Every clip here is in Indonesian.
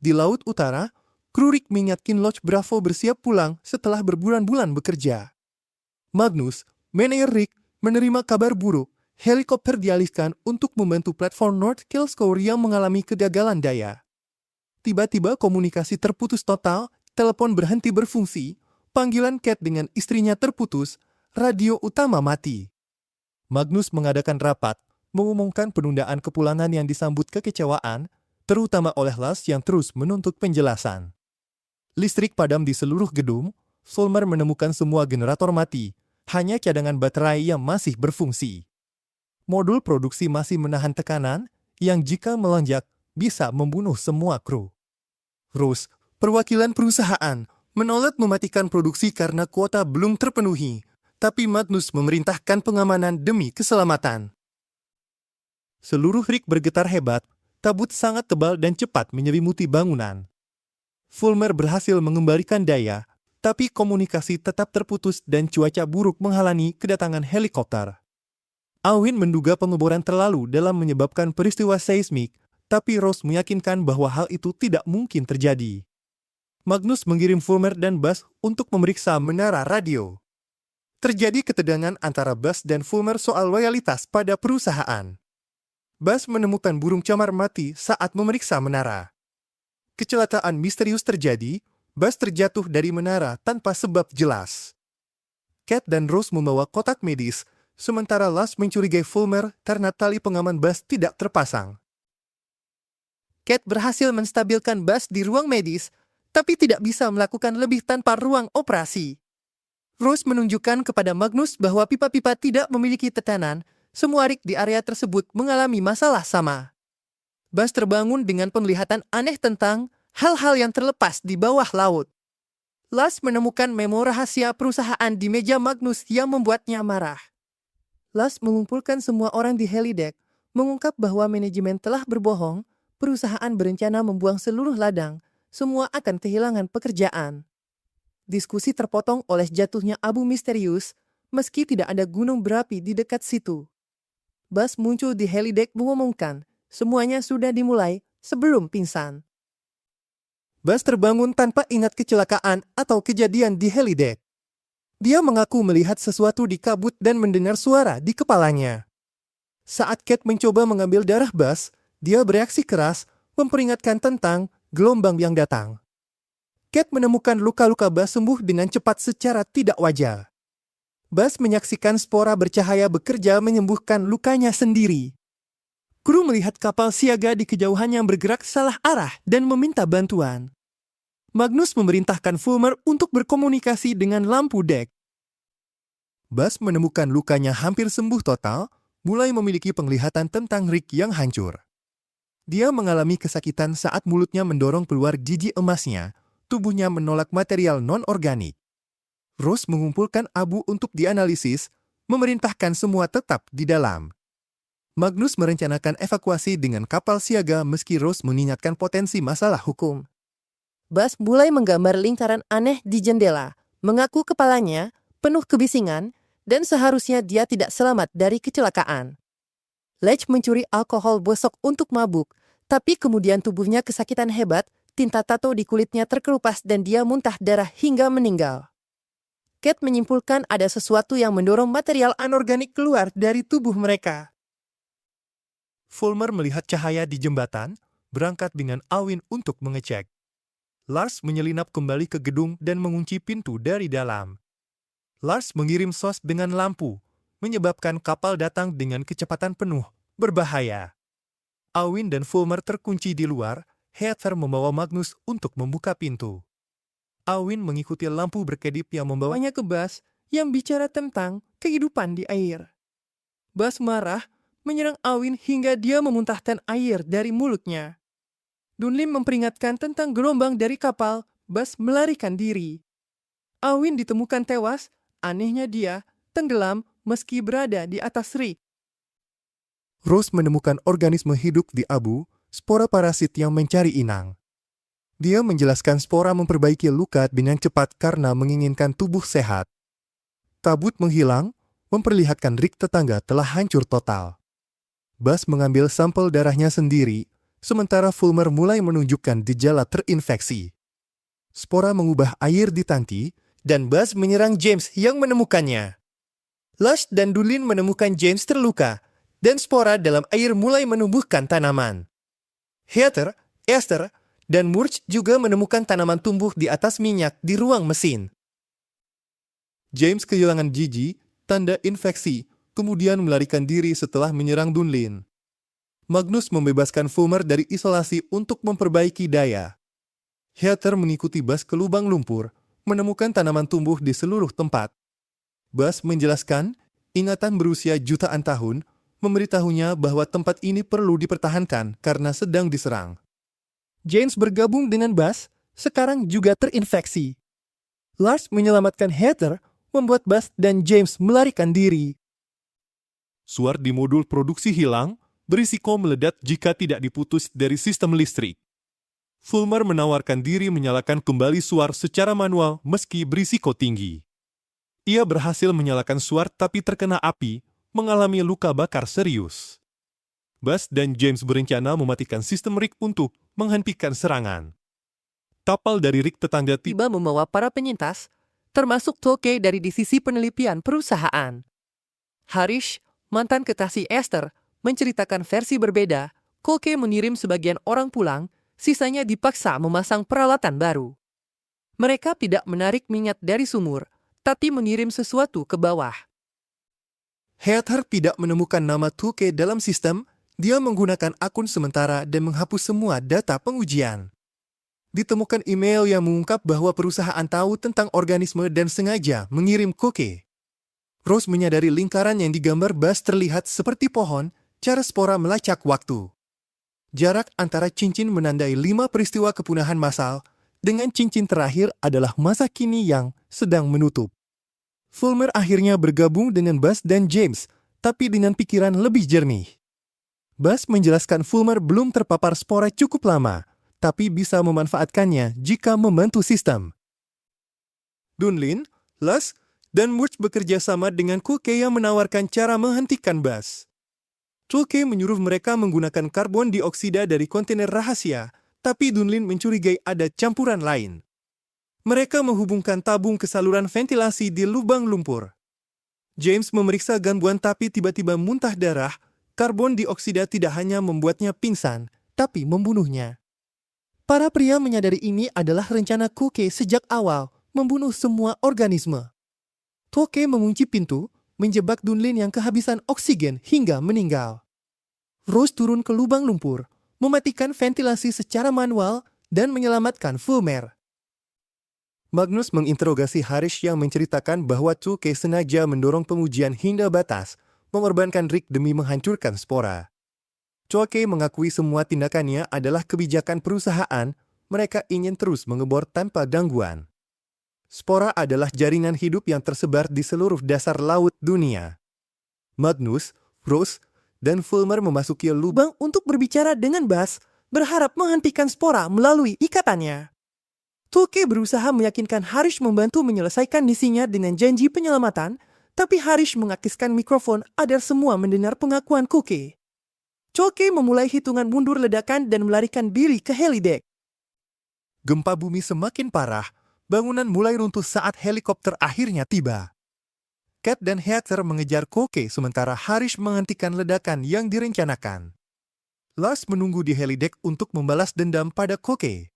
Di Laut Utara, kru Rick mengingatkan Lodge Bravo bersiap pulang setelah berbulan-bulan bekerja. Magnus, manajer Rick, menerima kabar buruk. Helikopter dialihkan untuk membantu platform North Kilscore yang mengalami kegagalan daya. Tiba-tiba komunikasi terputus total, telepon berhenti berfungsi, panggilan Kate dengan istrinya terputus, radio utama mati. Magnus mengadakan rapat, mengumumkan penundaan kepulangan yang disambut kekecewaan, terutama oleh Lars yang terus menuntut penjelasan. Listrik padam di seluruh gedung, Fulmer menemukan semua generator mati, hanya cadangan baterai yang masih berfungsi. Modul produksi masih menahan tekanan, yang jika melonjak bisa membunuh semua kru. Rose, perwakilan perusahaan, menolak mematikan produksi karena kuota belum terpenuhi, tapi Magnus memerintahkan pengamanan demi keselamatan. Seluruh rig bergetar hebat, tabut sangat tebal dan cepat menyelimuti bangunan. Fulmer berhasil mengembalikan daya, tapi komunikasi tetap terputus dan cuaca buruk menghalangi kedatangan helikopter. Alwyn menduga pengeboran terlalu dalam menyebabkan peristiwa seismik, tapi Rose meyakinkan bahwa hal itu tidak mungkin terjadi. Magnus mengirim Fulmer dan Buzz untuk memeriksa menara radio. Terjadi ketegangan antara Buzz dan Fulmer soal loyalitas pada perusahaan. Buzz menemukan burung camar mati saat memeriksa menara. Kecelakaan misterius terjadi, Buzz terjatuh dari menara tanpa sebab jelas. Kate dan Rose membawa kotak medis, sementara Lars mencurigai Fulmer karena tali pengaman Buzz tidak terpasang. Kate berhasil menstabilkan Buzz di ruang medis, tapi tidak bisa melakukan lebih tanpa ruang operasi. Rose menunjukkan kepada Magnus bahwa pipa-pipa tidak memiliki tekanan, semua rig di area tersebut mengalami masalah sama. Buzz terbangun dengan penglihatan aneh tentang hal-hal yang terlepas di bawah laut. Lars menemukan memo rahasia perusahaan di meja Magnus yang membuatnya marah. Lars mengumpulkan semua orang di helideck, mengungkap bahwa manajemen telah berbohong, perusahaan berencana membuang seluruh ladang, semua akan kehilangan pekerjaan. Diskusi terpotong oleh jatuhnya abu misterius, meski tidak ada gunung berapi di dekat situ. Buzz muncul di helideck mengumumkan, semuanya sudah dimulai sebelum pingsan. Buzz terbangun tanpa ingat kecelakaan atau kejadian di helideck. Dia mengaku melihat sesuatu di kabut dan mendengar suara di kepalanya. Saat Kate mencoba mengambil darah Buzz, dia bereaksi keras, memperingatkan tentang gelombang yang datang. Kate menemukan luka-luka Buzz sembuh dengan cepat secara tidak wajar. Buzz menyaksikan spora bercahaya bekerja menyembuhkan lukanya sendiri. Kru melihat kapal siaga di kejauhan yang bergerak salah arah dan meminta bantuan. Magnus memerintahkan Fulmer untuk berkomunikasi dengan lampu dek. Buzz menemukan lukanya hampir sembuh total, mulai memiliki penglihatan tentang Rick yang hancur. Dia mengalami kesakitan saat mulutnya mendorong keluar gigi emasnya, tubuhnya menolak material non-organik. Rose mengumpulkan abu untuk dianalisis, memerintahkan semua tetap di dalam. Magnus merencanakan evakuasi dengan kapal siaga meski Rose mengingatkan potensi masalah hukum. Buzz mulai menggambar lingkaran aneh di jendela, mengaku kepalanya penuh kebisingan, dan seharusnya dia tidak selamat dari kecelakaan. Lech mencuri alkohol bosok untuk mabuk, tapi kemudian tubuhnya kesakitan hebat, tinta tato di kulitnya terkelupas dan dia muntah darah hingga meninggal. Kate menyimpulkan ada sesuatu yang mendorong material anorganik keluar dari tubuh mereka. Fulmer melihat cahaya di jembatan, berangkat dengan Alwyn untuk mengecek. Lars menyelinap kembali ke gedung dan mengunci pintu dari dalam. Lars mengirim sos dengan lampu, menyebabkan kapal datang dengan kecepatan penuh, berbahaya. Alwyn dan Fulmer terkunci di luar, Heather membawa Magnus untuk membuka pintu. Alwyn mengikuti lampu berkedip yang membawanya ke Buzz yang bicara tentang kehidupan di air. Buzz marah, menyerang Alwyn hingga dia memuntahkan air dari mulutnya. Dunlin memperingatkan tentang gelombang dari kapal, Buzz melarikan diri. Alwyn ditemukan tewas, anehnya dia tenggelam meski berada di atas Rick. Rose menemukan organisme hidup di abu, spora parasit yang mencari inang. Dia menjelaskan spora memperbaiki luka dengan cepat karena menginginkan tubuh sehat. Tabut menghilang, memperlihatkan Rick tetangga telah hancur total. Buzz mengambil sampel darahnya sendiri, sementara Fulmer mulai menunjukkan gejala terinfeksi. Spora mengubah air di tangki, dan Buzz menyerang James yang menemukannya. Lush dan Dunlin menemukan James terluka, dan spora dalam air mulai menumbuhkan tanaman. Heather, Esther, dan Murch juga menemukan tanaman tumbuh di atas minyak di ruang mesin. James kehilangan gigi, tanda infeksi, kemudian melarikan diri setelah menyerang Dunlin. Magnus membebaskan Fulmer dari isolasi untuk memperbaiki daya. Heather mengikuti Buzz ke lubang lumpur, menemukan tanaman tumbuh di seluruh tempat. Buzz menjelaskan, ingatan berusia jutaan tahun, memberitahunya bahwa tempat ini perlu dipertahankan karena sedang diserang. James bergabung dengan Buzz, sekarang juga terinfeksi. Lars menyelamatkan Heather, membuat Buzz dan James melarikan diri. Suar di modul produksi hilang, berisiko meledak jika tidak diputus dari sistem listrik. Fulmer menawarkan diri menyalakan kembali suar secara manual meski berisiko tinggi. Ia berhasil menyalakan suar tapi terkena api, mengalami luka bakar serius. Buzz dan James berencana mematikan sistem Rick untuk menghentikan serangan. Kapal dari Rick tetangga tiba membawa para penyintas, termasuk Toke dari divisi penelitian perusahaan. Harish, mantan kekasih Esther, menceritakan versi berbeda. Koke mengirim sebagian orang pulang, sisanya dipaksa memasang peralatan baru. Mereka tidak menarik minyak dari sumur, tapi mengirim sesuatu ke bawah. Heather tidak menemukan nama Toke dalam sistem, dia menggunakan akun sementara dan menghapus semua data pengujian. Ditemukan email yang mengungkap bahwa perusahaan tahu tentang organisme dan sengaja mengirim Koke. Rose menyadari lingkaran yang digambar Buzz terlihat seperti pohon, cara spora melacak waktu. Jarak antara cincin menandai 5 peristiwa kepunahan massal, dengan cincin terakhir adalah masa kini yang sedang menutup. Fulmer akhirnya bergabung dengan Buzz dan James, tapi dengan pikiran lebih jernih. Buzz menjelaskan Fulmer belum terpapar spora cukup lama, tapi bisa memanfaatkannya jika membantu sistem. Dunlin, Lush, dan Murch bekerja sama dengan Koke yang menawarkan cara menghentikan Buzz. Koke menyuruh mereka menggunakan karbon dioksida dari kontainer rahasia, tapi Dunlin mencurigai ada campuran lain. Mereka menghubungkan tabung ke saluran ventilasi di lubang lumpur. James memeriksa gangguan tapi tiba-tiba muntah darah. Karbon dioksida tidak hanya membuatnya pingsan, tapi membunuhnya. Para pria menyadari ini adalah rencana Koke sejak awal, membunuh semua organisme. Koke mengunci pintu, menjebak Dunlin yang kehabisan oksigen hingga meninggal. Rose turun ke lubang lumpur, mematikan ventilasi secara manual, dan menyelamatkan Fulmer. Magnus menginterogasi Harish yang menceritakan bahwa Toke sengaja mendorong pengujian hingga batas, mengorbankan Rick demi menghancurkan spora. Toke mengakui semua tindakannya adalah kebijakan perusahaan, mereka ingin terus mengebor tanpa gangguan. Spora adalah jaringan hidup yang tersebar di seluruh dasar laut dunia. Magnus, Rose, dan Fulmer memasuki lubang untuk berbicara dengan Buzz, berharap menghentikan spora melalui ikatannya. Toke berusaha meyakinkan Harish membantu menyelesaikan misinya dengan janji penyelamatan, tapi Harish mengakiskan mikrofon agar semua mendengar pengakuan Koke. Toke memulai hitungan mundur ledakan dan melarikan diri ke helideck. Gempa bumi semakin parah, bangunan mulai runtuh saat helikopter akhirnya tiba. Cat dan Heather mengejar Koke sementara Harish menghentikan ledakan yang direncanakan. Lush menunggu di helideck untuk membalas dendam pada Koke.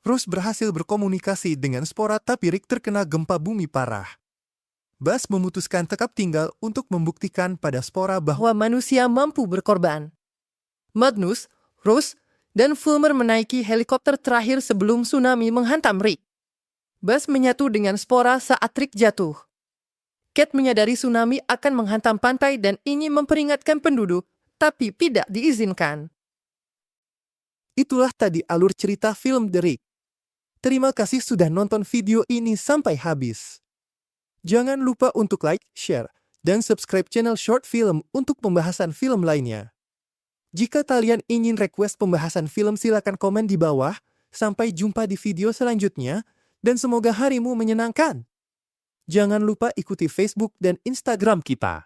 Rose berhasil berkomunikasi dengan spora tapi Rick terkena gempa bumi parah. Buzz memutuskan tetap tinggal untuk membuktikan pada spora bahwa manusia mampu berkorban. Magnus, Rose, dan Fulmer menaiki helikopter terakhir sebelum tsunami menghantam Rick. Buzz menyatu dengan spora saat Rick jatuh. Cat menyadari tsunami akan menghantam pantai dan ingin memperingatkan penduduk, tapi tidak diizinkan. Itulah tadi alur cerita film The Rick. Terima kasih sudah nonton video ini sampai habis. Jangan lupa untuk like, share, dan subscribe channel Short Film untuk pembahasan film lainnya. Jika kalian ingin request pembahasan film silakan komen di bawah. Sampai jumpa di video selanjutnya, dan semoga harimu menyenangkan. Jangan lupa ikuti Facebook dan Instagram kita.